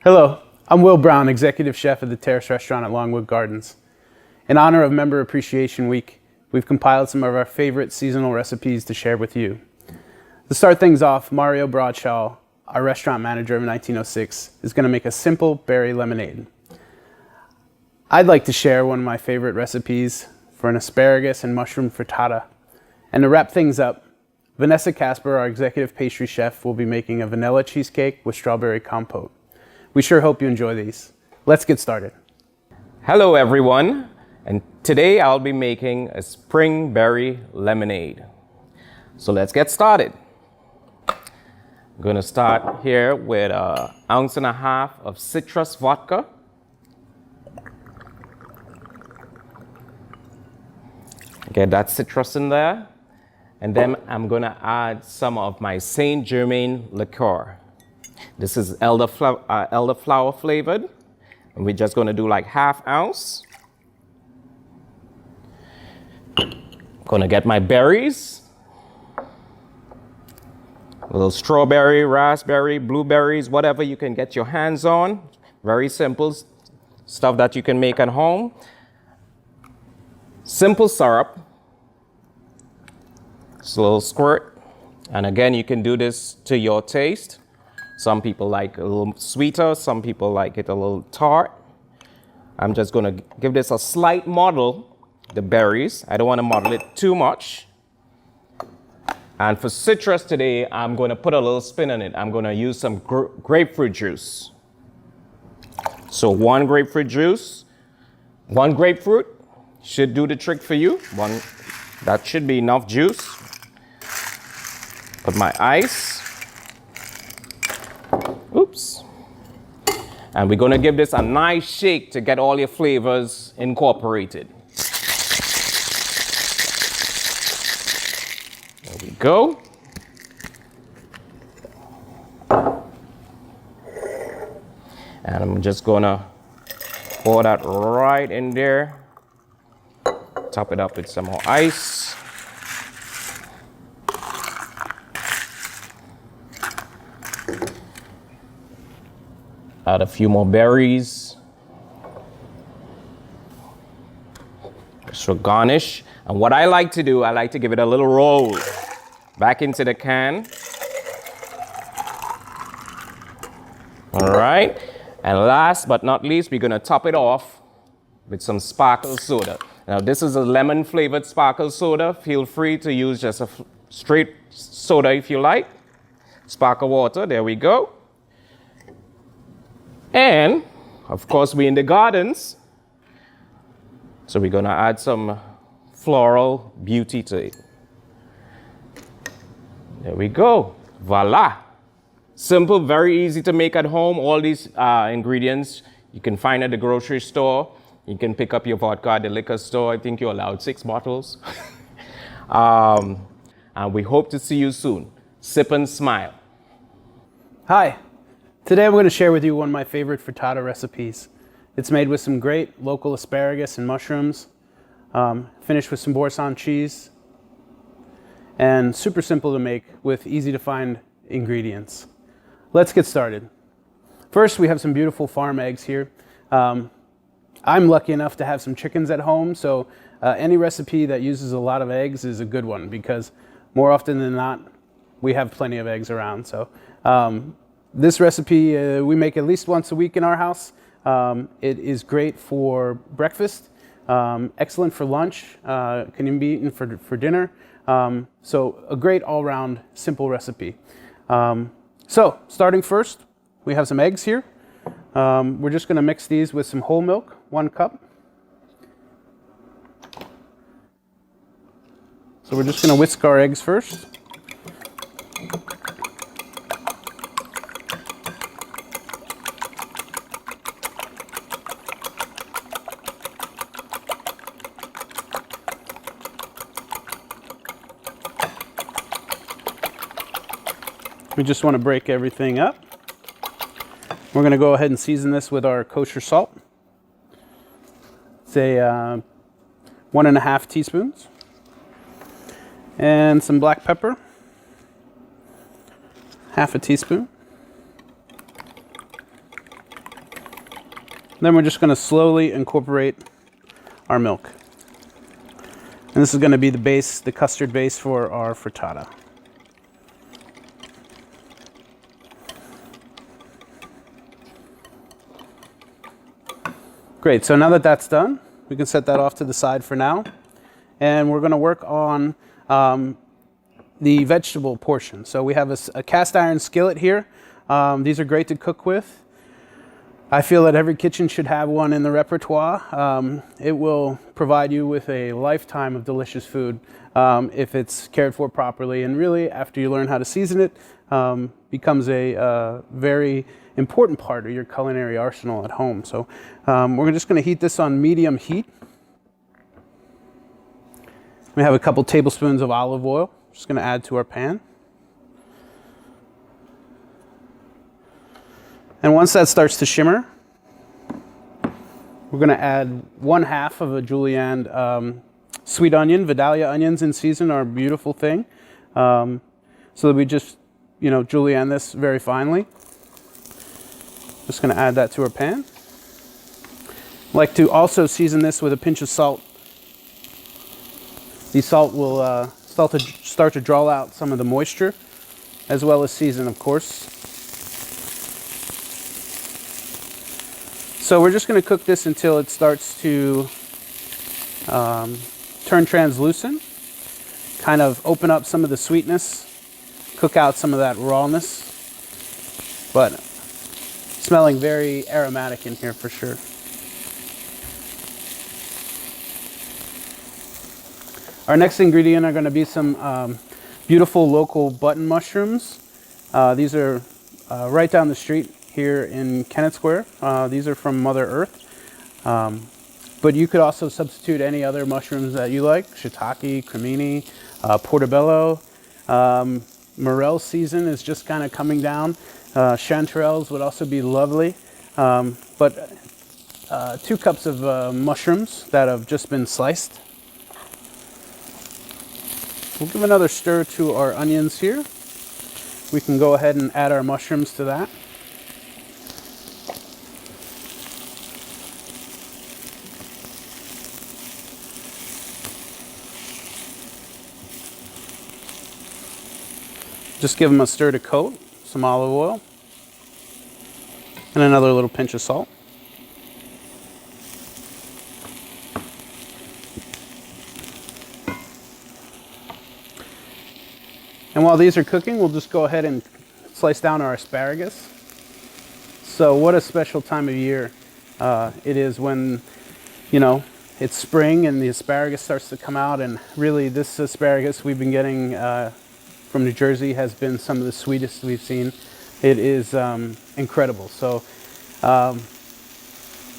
Hello, I'm Will Brown, Executive Chef at the Terrace restaurant at Longwood Gardens. In honor of Member Appreciation Week, we've compiled some of our favorite seasonal recipes to share with you. To start things off, Mario Bradshaw, our restaurant manager of 1906, is going to make a simple berry lemonade. I'd like to share one of my favorite recipes for an asparagus and mushroom frittata. And to wrap things up, Vanessa Casper, our executive pastry chef, will be making a vanilla cheesecake with strawberry compote. We sure hope you enjoy these. Let's get started. Hello everyone, and today I'll be making a spring berry lemonade. So let's get started. I'm going to start here with 1.5 ounces of citrus vodka. Get that citrus in there. And then I'm going to add some of my Saint Germain liqueur. This is elderflower flavored. And we're just going to do like 1/2 ounce. Going to get my berries. A little strawberry, raspberry, blueberries, whatever you can get your hands on. Very simple stuff that you can make at home. Simple syrup. Just a little squirt. And again, you can do this to your taste. Some people like a little sweeter, some people like it a little tart. I'm just going to give this a slight muddle, the berries. I don't want to muddle it too much. And for citrus today, I'm going to put a little spin on it. I'm going to use some grapefruit juice. So 1 grapefruit juice, 1 grapefruit should do the trick for you. That should be enough juice. Put my ice. Oops. And we're going to give this a nice shake to get all your flavors incorporated. There we go. And I'm just going to pour that right in there. Top it up with some more ice. Add a few more berries. Just for garnish. And what I like to do, I like to give it a little roll back into the can. All right. And last but not least, we're going to top it off with some sparkle soda. Now, this is a lemon flavored sparkle soda. Feel free to use just a straight soda if you like. Sparkle water, there we go. And, of course, we're in the gardens. So we're going to add some floral beauty to it. There we go. Voila. Simple, very easy to make at home. All these ingredients you can find at the grocery store. You can pick up your vodka at the liquor store. I think you're allowed 6 bottles. And we hope to see you soon. Sip and smile. Hi. Today I'm going to share with you one of my favorite frittata recipes. It's made with some great local asparagus and mushrooms, finished with some Boursin cheese, and super simple to make with easy to find ingredients. Let's get started. First, we have some beautiful farm eggs here. I'm lucky enough to have some chickens at home, so any recipe that uses a lot of eggs is a good one because more often than not, we have plenty of eggs around. So. This recipe we make at least once a week in our house. It is great for breakfast, excellent for lunch, can even be eaten for dinner. So a great all-round simple recipe. So starting first, we have some eggs here. We're just going to mix these with some whole milk, 1 cup. So we're just going to whisk our eggs first. We just want to break everything up. We're going to go ahead and season this with our kosher salt. Say 1.5 teaspoons. And some black pepper. 1/2 teaspoon. Then we're just going to slowly incorporate our milk. And this is going to be the base, the custard base for our frittata. Great, so now that that's done, we can set that off to the side for now. And we're going to work on the vegetable portion. So we have a cast iron skillet here. These are great to cook with. I feel that every kitchen should have one in the repertoire. It will provide you with a lifetime of delicious food if it's cared for properly. And really, after you learn how to season it, becomes a very important part of your culinary arsenal at home. So we're just going to heat this on medium heat. We have a couple tablespoons of olive oil. Just going to add to our pan. And once that starts to shimmer, we're going to add 1/2 of a julienne sweet onion. Vidalia onions in season are a beautiful thing. So that we just, julienne this very finely. Just going to add that to our pan. I like to also season this with a pinch of salt. The salt will start to draw out some of the moisture, as well as season, of course. So we're just going to cook this until it starts to turn translucent, kind of open up some of the sweetness, cook out some of that rawness, but smelling very aromatic in here for sure. Our next ingredient are going to be some beautiful local button mushrooms. These are right down the street here in Kennett Square. These are from Mother Earth. But you could also substitute any other mushrooms that you like. Shiitake, cremini, portobello. Morel season is just kind of coming down. Chanterelles would also be lovely. But 2 cups of mushrooms that have just been sliced. We'll give another stir to our onions here. We can go ahead and add our mushrooms to that. Just give them a stir to coat, some olive oil, and another little pinch of salt. And while these are cooking, we'll just go ahead and slice down our asparagus. So what a special time of year it is when, it's spring and the asparagus starts to come out. And really this asparagus we've been getting from New Jersey has been some of the sweetest we've seen. It is incredible. So,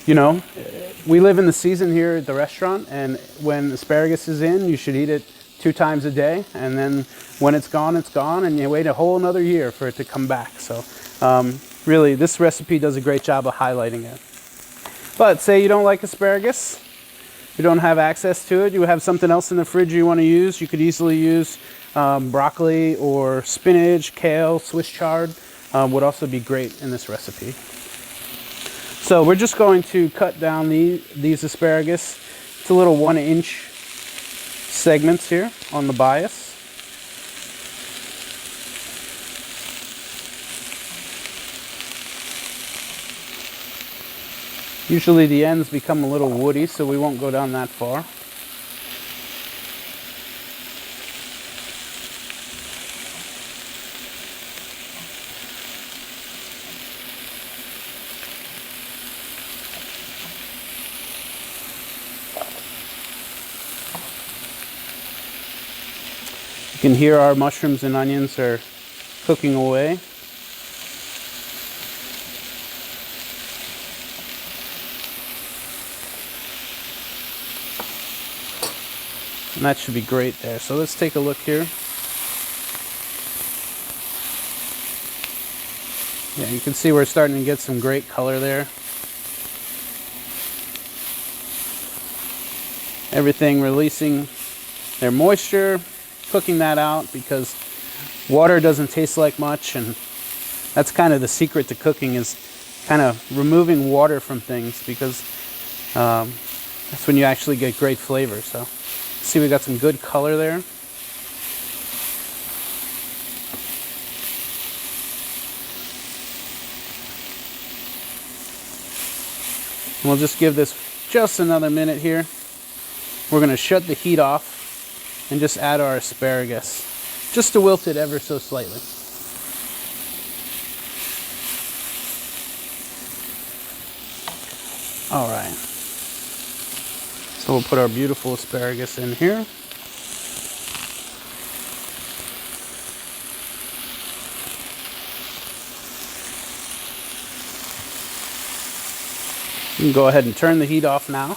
we live in the season here at the restaurant, and when asparagus is in, you should eat it 2 times a day, and then when it's gone, and you wait a whole another year for it to come back. So really, this recipe does a great job of highlighting it. But say you don't like asparagus, you don't have access to it, you have something else in the fridge you want to use, you could easily use broccoli or spinach, kale, Swiss chard would also be great in this recipe. So we're just going to cut down these asparagus to little 1-inch segments here on the bias. Usually the ends become a little woody, so we won't go down that far. You can hear our mushrooms and onions are cooking away. And that should be great there. So let's take a look here. Yeah, you can see we're starting to get some great color there. Everything releasing their moisture, cooking that out because water doesn't taste like much, and that's kind of the secret to cooking is kind of removing water from things, because that's when you actually get great flavor. So see, we got some good color there. And we'll just give this just another minute here. We're going to shut the heat off and just add our asparagus, just to wilt it ever so slightly. All right. So we'll put our beautiful asparagus in here. You can go ahead and turn the heat off now.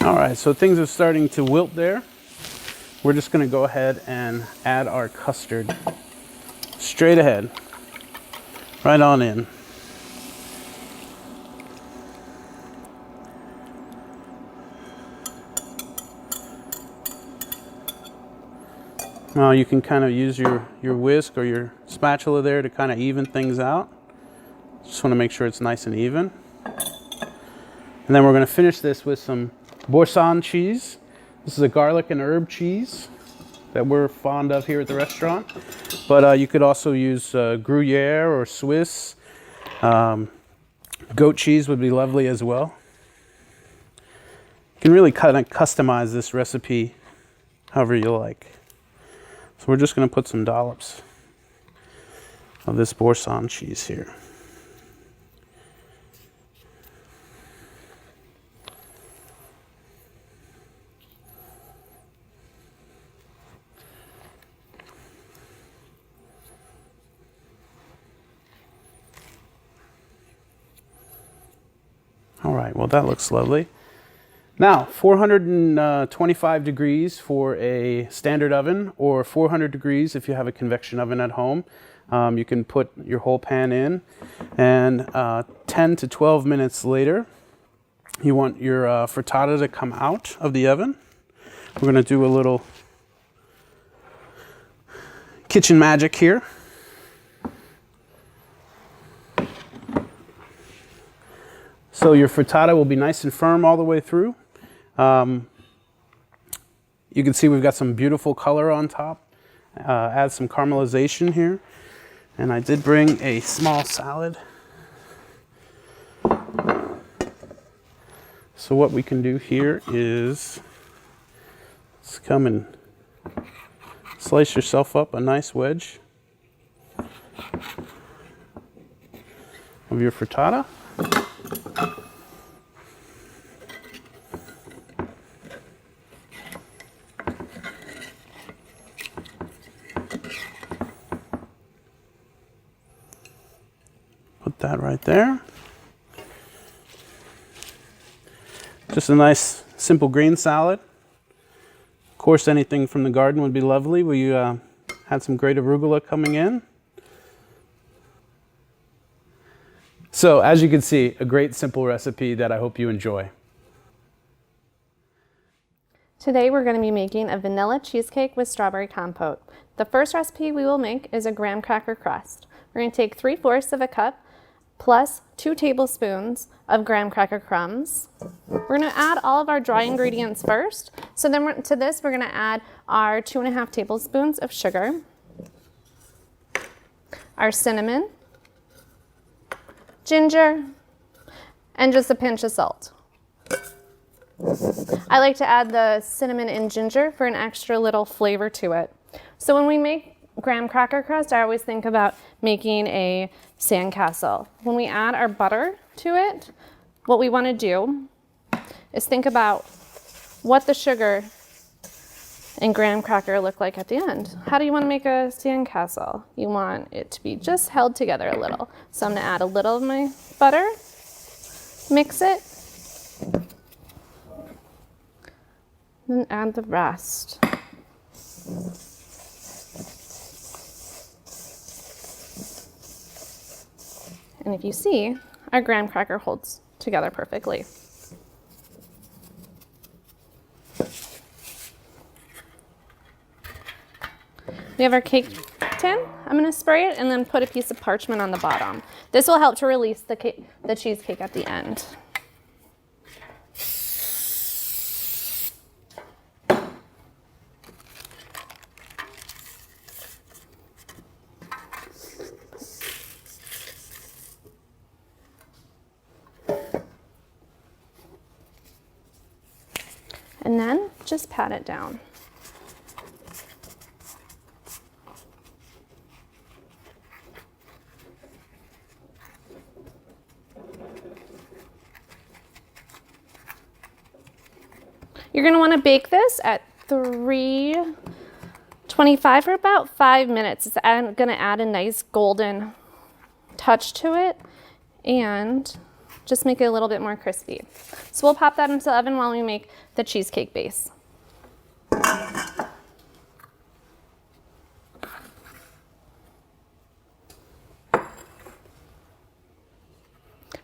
All right, so things are starting to wilt there. We're just going to go ahead and add our custard straight ahead, right on in. Now you can kind of use your whisk or your spatula there to kind of even things out. Just want to make sure it's nice and even. And then we're going to finish this with some Boursin cheese. This is a garlic and herb cheese that we're fond of here at the restaurant. But you could also use Gruyere or Swiss. Goat cheese would be lovely as well. You can really kind of customize this recipe however you like. So we're just going to put some dollops of this Boursin cheese here. All right, well, that looks lovely. Now, 425 degrees for a standard oven, or 400 degrees if you have a convection oven at home. You can put your whole pan in, and 10 to 12 minutes later, you want your frittata to come out of the oven. We're going to do a little kitchen magic here. So your frittata will be nice and firm all the way through. You can see we've got some beautiful color on top. Add some caramelization here. And I did bring a small salad. So what we can do here is, let's come and slice yourself up a nice wedge of your frittata. Put that right there. Just a nice simple green salad. Of course, anything from the garden would be lovely. We had some great arugula coming in. So as you can see, a great simple recipe that I hope you enjoy. Today we're going to be making a vanilla cheesecake with strawberry compote. The first recipe we will make is a graham cracker crust. We're going to take 3/4 of a cup plus 2 tablespoons of graham cracker crumbs. We're going to add all of our dry ingredients first. So then to this we're going to add our 2.5 tablespoons of sugar, our cinnamon, ginger, and just a pinch of salt. I like to add the cinnamon and ginger for an extra little flavor to it. So when we make graham cracker crust, I always think about making a sandcastle. When we add our butter to it, what we want to do is think about what the sugar and graham cracker look like at the end. How do you want to make a sandcastle? You want it to be just held together a little. So I'm going to add a little of my butter, mix it, and add the rest. And if you see, our graham cracker holds together perfectly. We have our cake tin. I'm going to spray it and then put a piece of parchment on the bottom. This will help to release the cheesecake at the end. And then just pat it down. You're going to want to bake this at 325 for about 5 minutes. It's going to add a nice golden touch to it and just make it a little bit more crispy. So we'll pop that into the oven while we make the cheesecake base.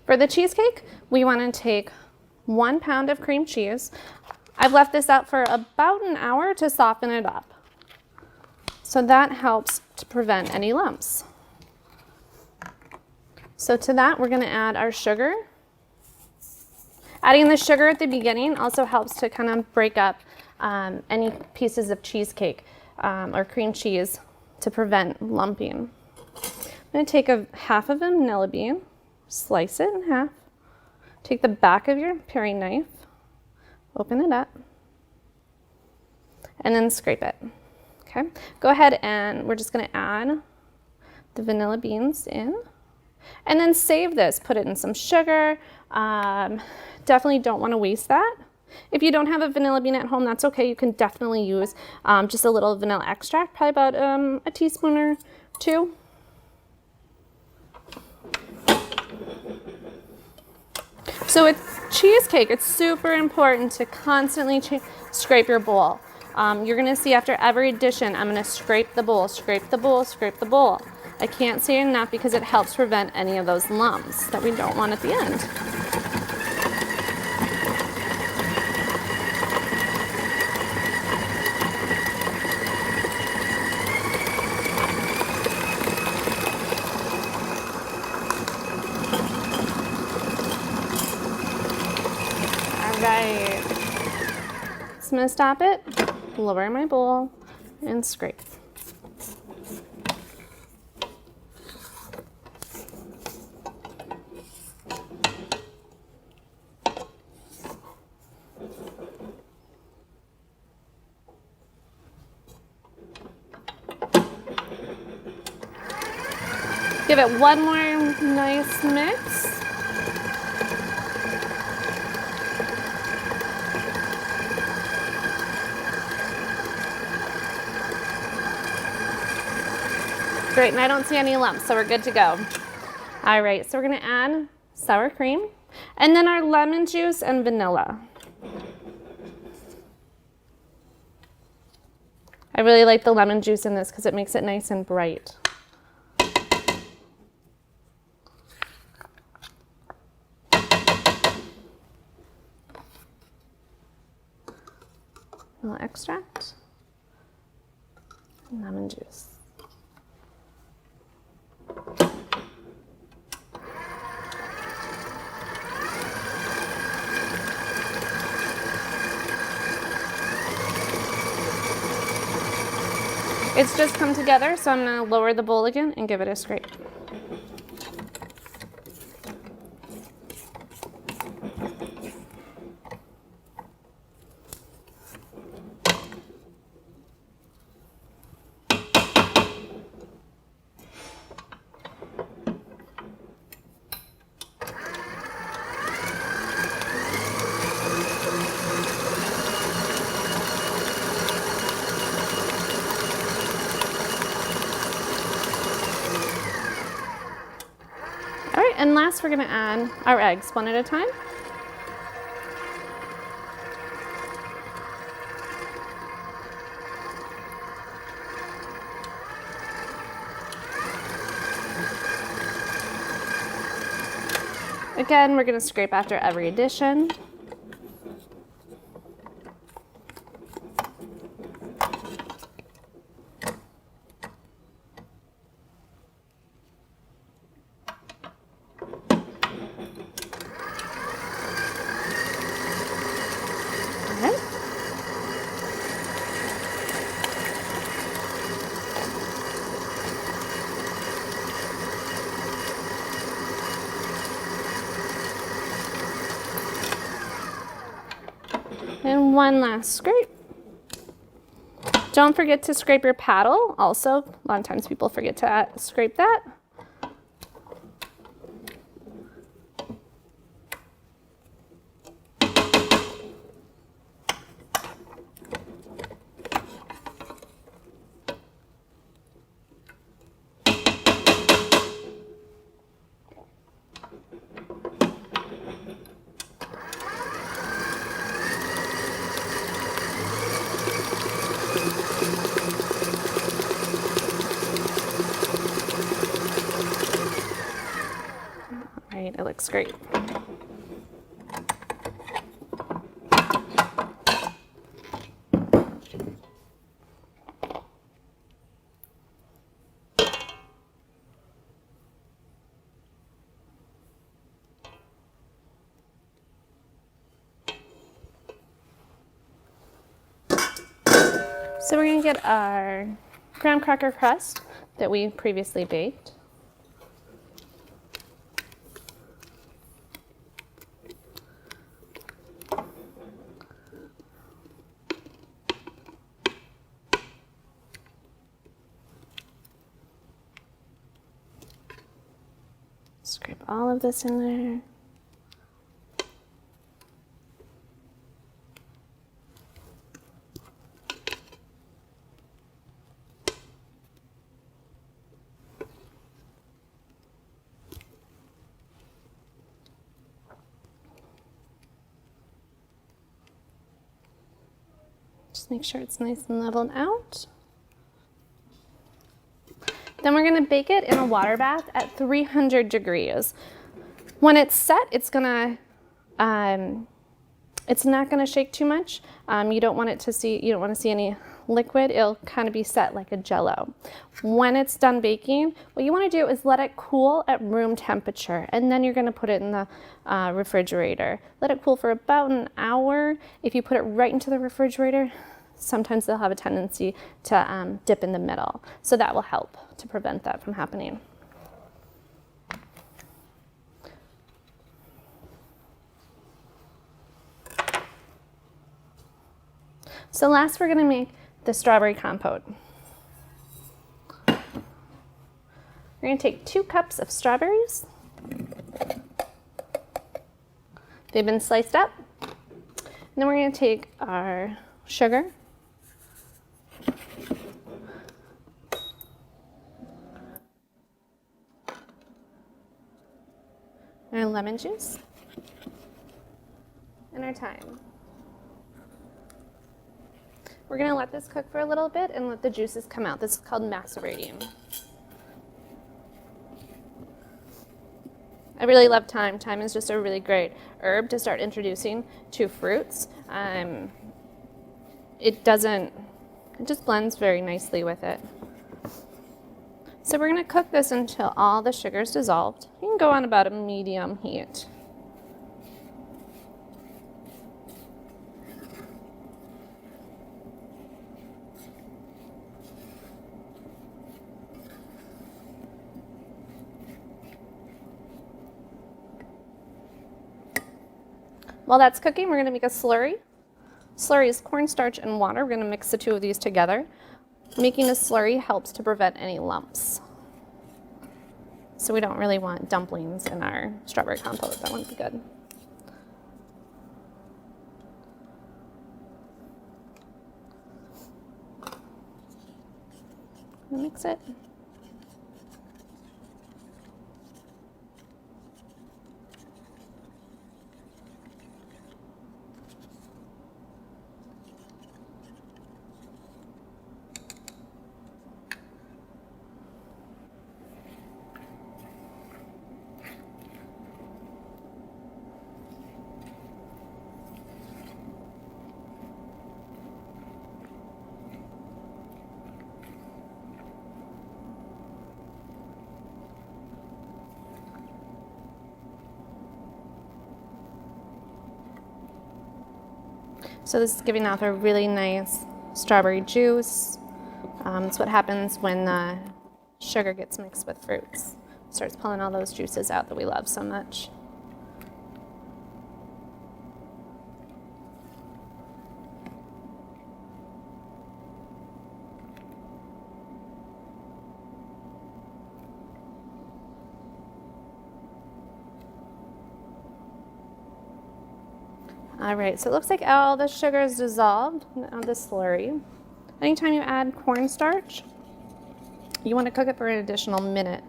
For the cheesecake, we want to take 1 pound of cream cheese. I've left this out for about an hour to soften it up. So that helps to prevent any lumps. So to that, we're going to add our sugar. Adding the sugar at the beginning also helps to kind of break up any pieces of cheesecake or cream cheese to prevent lumping. I'm going to take half of a vanilla bean, slice it in half, take the back of your paring knife, open it up, and then scrape it. Okay, go ahead and we're just going to add the vanilla beans in, and then save this. Put it in some sugar. Definitely don't want to waste that. If you don't have a vanilla bean at home, that's okay. You can definitely use just a little vanilla extract, probably about a teaspoon or 2. So with cheesecake, it's super important to constantly scrape your bowl. You're going to see after every addition, I'm going to scrape the bowl, scrape the bowl, scrape the bowl. I can't say enough because it helps prevent any of those lumps that we don't want at the end. Right. So I'm going to stop it, lower my bowl, and scrape. Give it one more nice mix. Great, and I don't see any lumps, so we're good to go. All right, so we're gonna add sour cream, and then our lemon juice and vanilla. I really like the lemon juice in this because it makes it nice and bright. A little extract, and lemon juice. It's just come together, so I'm going to lower the bowl again and give it a scrape. And last, we're going to add our eggs one at a time. Again, we're going to scrape after every addition. And one last scrape. Don't forget to scrape your paddle. Also, a lot of times people forget to scrape that. It looks great. So we're going to get our graham cracker crust that we previously baked. Scrape all of this in there. Just make sure it's nice and leveled out. Then we're going to bake it in a water bath at 300 degrees. When it's set, it's not going to shake too much. You don't want to see any liquid. It'll kind of be set like a jello. When it's done baking, what you want to do is let it cool at room temperature, and then you're going to put it in the refrigerator. Let it cool for about an hour. If you put it right into the refrigerator, sometimes they'll have a tendency to dip in the middle. So that will help to prevent that from happening. So last we're going to make the strawberry compote. We're going to take 2 cups of strawberries. They've been sliced up. And then we're going to take our sugar. Our lemon juice. And our thyme. We're going to let this cook for a little bit and let the juices come out. This is called macerating. I really love thyme. Thyme is just a really great herb to start introducing to fruits. It just blends very nicely with it. So we're going to cook this until all the sugar is dissolved. You can go on about a medium heat. While that's cooking, we're going to make a slurry. Slurry is cornstarch and water. We're going to mix the 2 of these together. Making a slurry helps to prevent any lumps. So we don't really want dumplings in our strawberry compote. That wouldn't be good. Mix it. So this is giving off a really nice strawberry juice. It's what happens when the sugar gets mixed with fruits. Starts pulling all those juices out that we love so much. All right, so it looks like all the sugar is dissolved on the slurry. Anytime you add cornstarch, you want to cook it for an additional minute.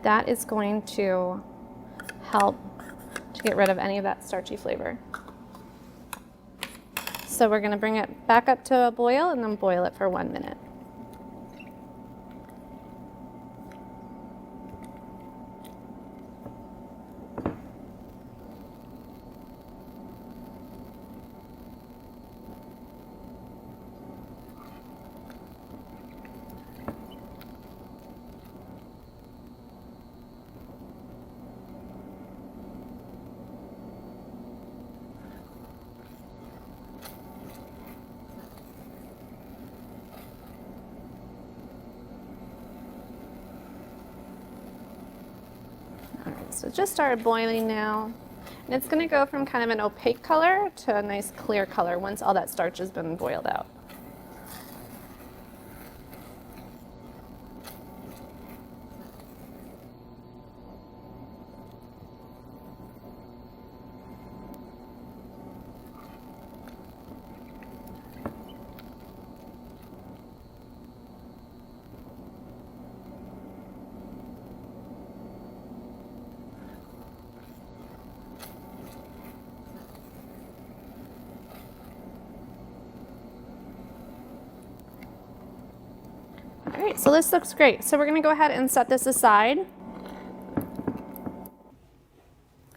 That is going to help to get rid of any of that starchy flavor. So we're going to bring it back up to a boil and then boil it for 1 minute. So it just started boiling now. And it's going to go from kind of an opaque color to a nice clear color once all that starch has been boiled out. All right, so this looks great. So we're going to go ahead and set this aside.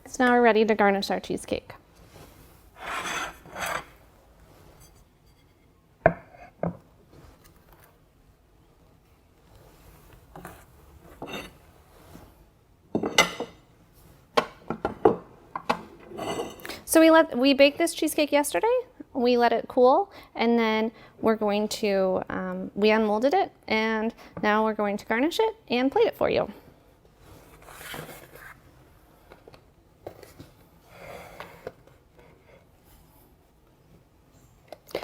So now we're ready to garnish our cheesecake. So we baked this cheesecake yesterday. We let it cool, and then we're going to, we unmolded it, and now we're going to garnish it and plate it for you.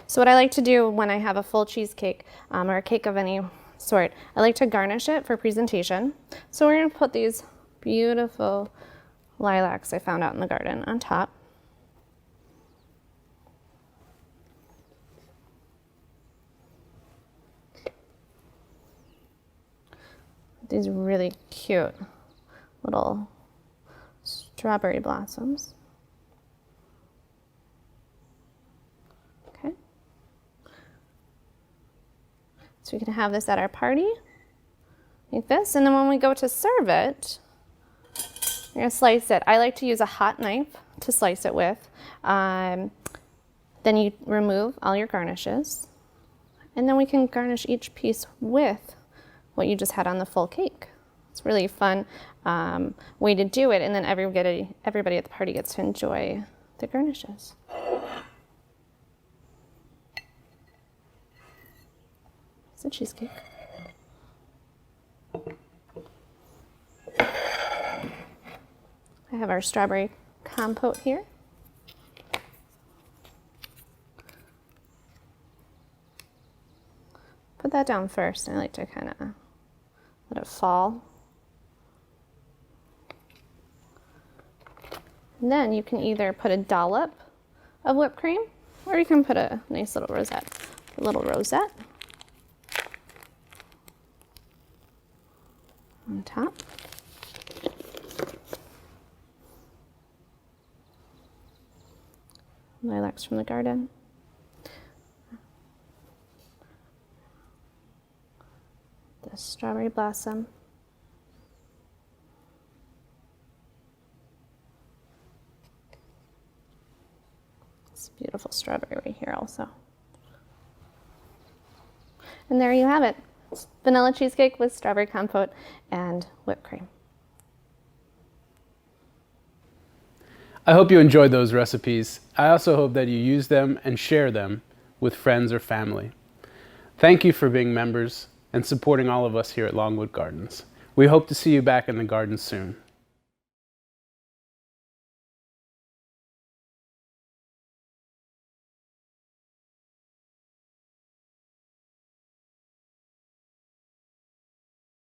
So what I like to do when I have a full cheesecake or a cake of any sort, I like to garnish it for presentation. So we're going to put these beautiful lilacs I found out in the garden on top. These really cute little strawberry blossoms. Okay. So we can have this at our party, like this. And then when we go to serve it, we're gonna slice it. I like to use a hot knife to slice it with. Then you remove all your garnishes. And then we can garnish each piece with what you just had on the full cake. It's really a fun way to do it, and then everybody at the party gets to enjoy the garnishes. It's a cheesecake. I have our strawberry compote here. Put that down first, and I like to kind of let it fall. And then you can either put a dollop of whipped cream, or you can put a nice little rosette. On top. Lilacs from the garden. The strawberry blossom. It's a beautiful strawberry right here also. And there you have it. Vanilla cheesecake with strawberry compote and whipped cream. I hope you enjoyed those recipes. I also hope that you use them and share them with friends or family. Thank you for being members and supporting all of us here at Longwood Gardens. We hope to see you back in the garden soon.